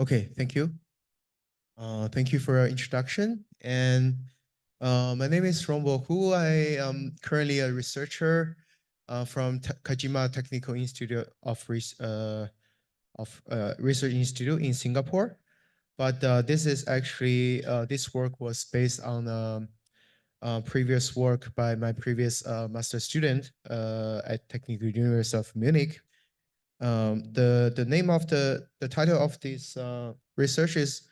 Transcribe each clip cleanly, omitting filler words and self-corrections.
Okay, thank you. Thank you for your introduction. And my name is Rongbo, who I am currently a researcher from Kajima Technical Institute of Research Institute in Singapore. But this is actually this work was based on previous work by my previous master student at Technical University of Munich. The name of the title of this research is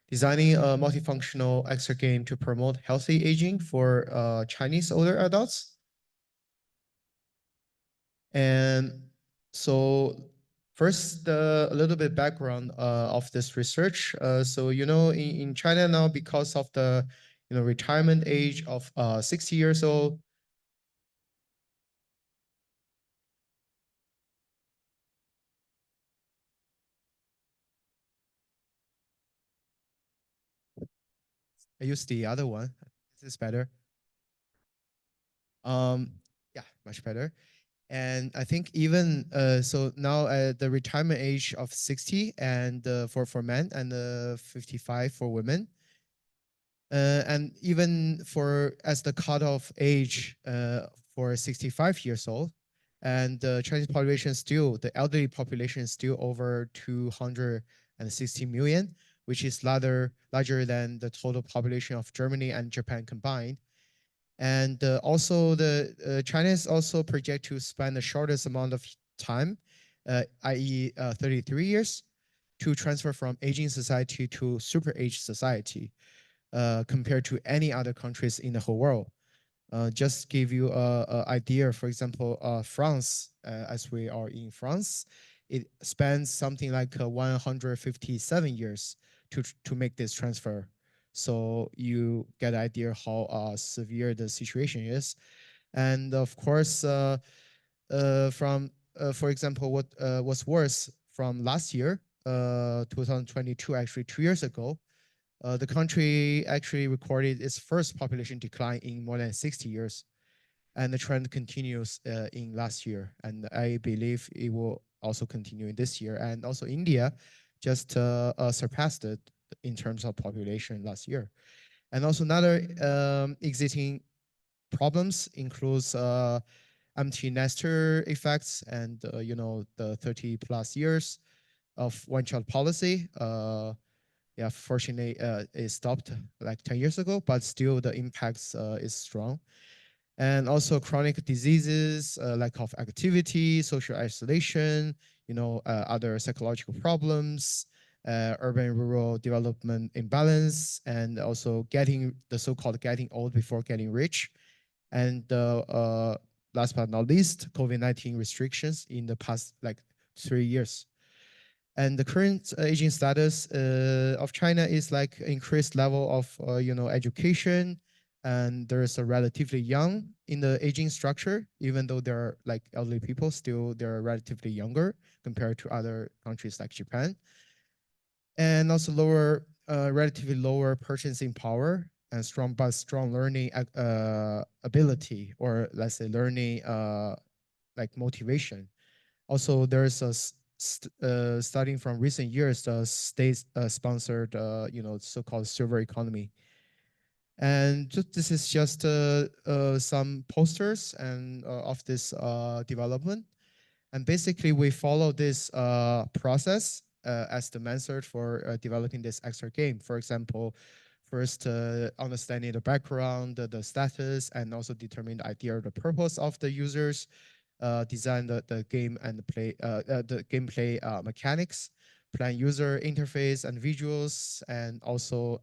designing a multifunctional exergame to promote healthy aging for Chinese older adults. And so first, a little bit background of this research. So, in China now, because of the, retirement age of 60 years old, I use the other one. This is better. Um, yeah, much better. And I think even so now the retirement age of 60 and for men and 55 for women. And even for as the cutoff age for 65 years old, and the Chinese population still, the elderly population is still over 260 million, which is larger than the total population of Germany and Japan combined. And also the China is also project to spend the shortest amount of time, i.e. 33 years, to transfer from aging society to super age society compared to any other countries in the whole world. Just give you a idea, for example, France, as we are in France, it spends something like 157 years to make this transfer. So you get an idea how severe the situation is. And of course, from for example, what was worse from last year, 2022, actually 2 years ago, the country actually recorded its first population decline in more than 60 years, and the trend continues in last year, and I believe it will also continue in this year. And also India just surpassed it in terms of population last year. And also another existing problems includes empty nester effects and the 30 plus years of one child policy. Yeah, fortunately, it stopped like 10 years ago, but still the impacts is strong. And also chronic diseases, lack of activity, social isolation, other psychological problems, urban-rural development imbalance, and also getting the so-called getting old before getting rich. And last but not least, COVID-19 restrictions in the past like 3 years. And the current aging status of China is like increased level of education, and there's a relatively young in the aging structure, even though they're like elderly people, still they're relatively younger compared to other countries like Japan. And also relatively lower purchasing power and strong learning ability, or let's say learning like motivation. Also, there's starting from recent years, the state sponsored, so-called silver economy. And this is just some posters and of this development. And basically, we follow this process as the method for developing this exergame. For example, first understanding the background, the status, and also determine the idea or the purpose of the users, design the game and the gameplay mechanics, plan user interface and visuals, and also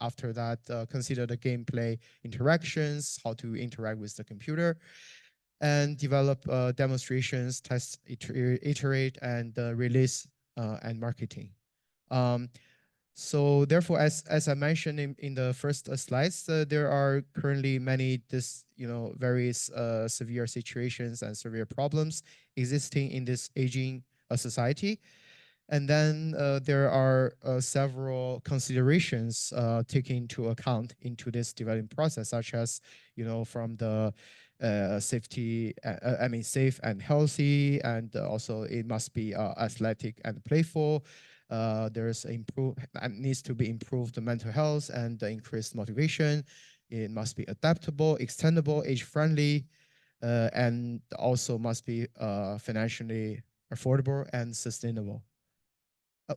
after that consider the gameplay interactions, how to interact with the computer, and develop demonstrations, test, iterate, and release and marketing. Um, so therefore, as I mentioned in the first slides, there are currently many very severe situations and severe problems existing in this aging society. And then there are several considerations taken into account into this development process, such as, from the safety, I mean, safe and healthy, and also it must be athletic and playful, There's needs to be improved mental health and increased motivation. It must be adaptable, extendable, age-friendly, and also must be financially affordable and sustainable. Oh,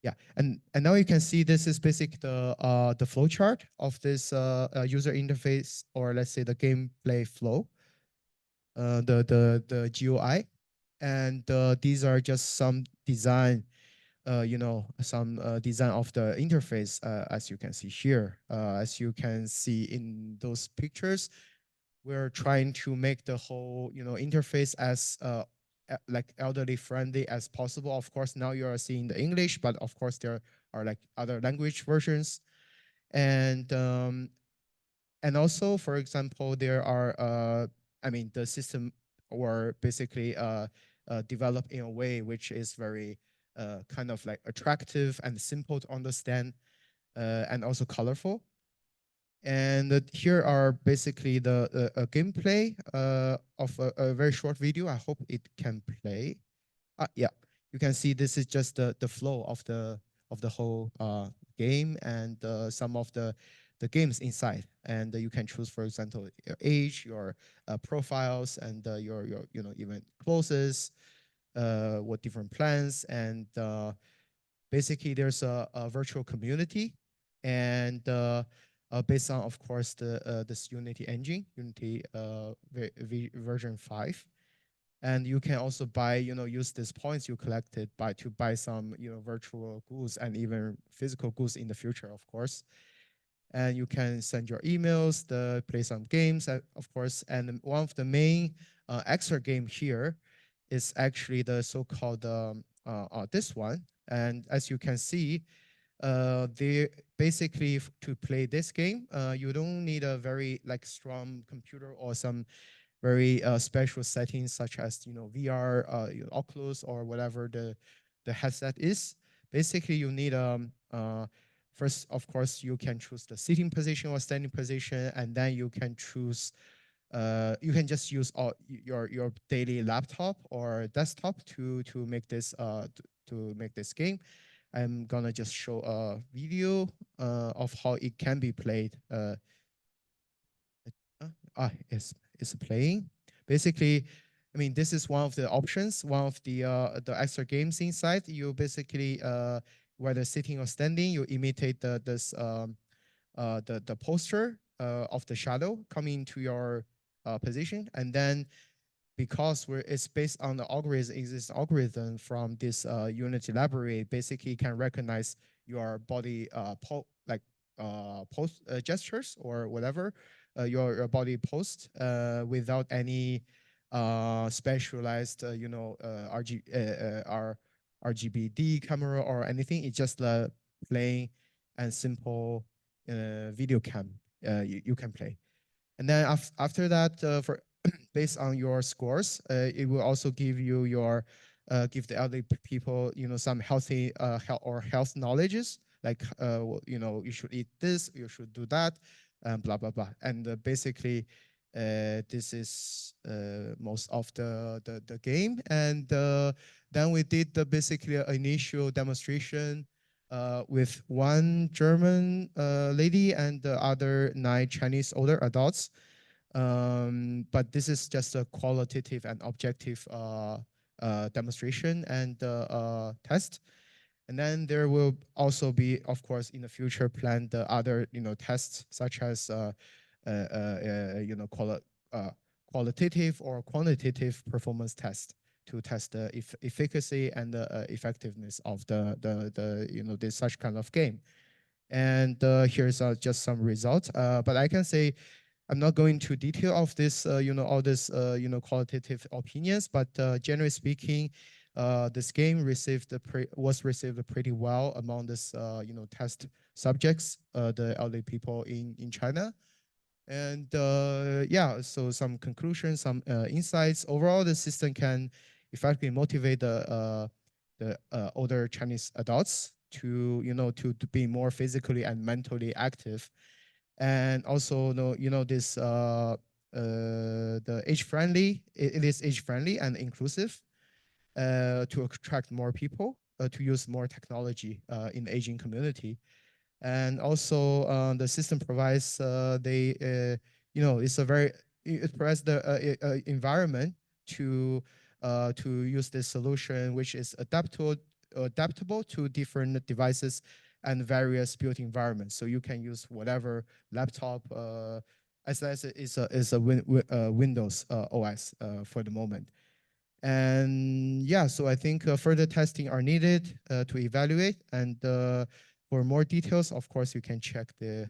yeah, and now you can see this is basic the flow chart of this user interface, or let's say the gameplay flow, the GUI, and these are just some design, some design of the interface, as you can see here. As you can see in those pictures, we're trying to make the whole, interface as like elderly friendly as possible. Of course, now you are seeing the English, but of course there are like other language versions, and also, for example, there are I mean, the system were basically developed in a way which is very kind of like attractive and simple to understand, and also colorful. And here are basically the gameplay of a very short video. I hope it can play. Yeah, you can see this is just the flow of the whole game, and some of the games inside. And you can choose, for example, your age, your profiles, and your even clothes, what different plans, and basically there's a virtual community, and based on, of course, this Unity engine, Unity version 5. And you can also buy, use these points you collected to buy some, virtual goods and even physical goods in the future, of course. And you can send your emails, play some games, of course. And one of the main Exergame here is actually the so-called this one. And as you can see, they basically, to play this game, you don't need a very like strong computer or some very special settings, such as VR, Oculus, or whatever the headset is. Basically, you need first, of course, you can choose the sitting position or standing position, and then you can choose. You can just use your daily laptop or desktop to make this to make this game. I'm gonna just show a video of how it can be played. It's playing. Basically, I mean, this is one of the options, one of the extra games inside. You basically, whether sitting or standing, you imitate the posture of the shadow coming to your position, and then because it's based on the algorithm, exists algorithm from this Unity library, basically can recognize your body post gestures or whatever, your body post without any specialized, RGBD camera or anything. It's just plain and simple video cam you can play. And then after that, for based on your scores, it will also give you your give the elderly people some healthy health knowledges, like you should eat this, you should do that, and blah blah blah. And basically, this is most of the game. And then we did basically an initial demonstration with one German lady and the other 9 Chinese older adults. But this is just a qualitative and objective demonstration and test. And then there will also be, of course, in the future planned the other tests, such as qualitative or quantitative performance test to test the efficacy and the effectiveness of this such kind of game. And here's just some results. But I can say I'm not going to detail of this, all this, qualitative opinions, but generally speaking, this game was received pretty well among this, test subjects, the elderly people in China. And yeah, so some conclusions, some insights. Overall, the system can effectively motivate the older Chinese adults to be more physically and mentally active, and also this the age friendly. It is age friendly and inclusive, to attract more people to use more technology in the aging community. And also the system provides it's a very it provides the environment to use this solution, which is adaptable to different devices and various built environments. So you can use whatever laptop as is a Windows OS for the moment. And yeah, so I think further testing are needed to evaluate. And for more details, of course, you can check the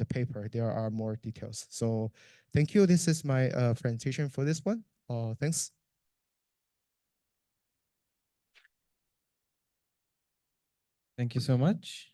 paper. There are more details. So thank you. This is my presentation for this one. Thanks. Thank you so much.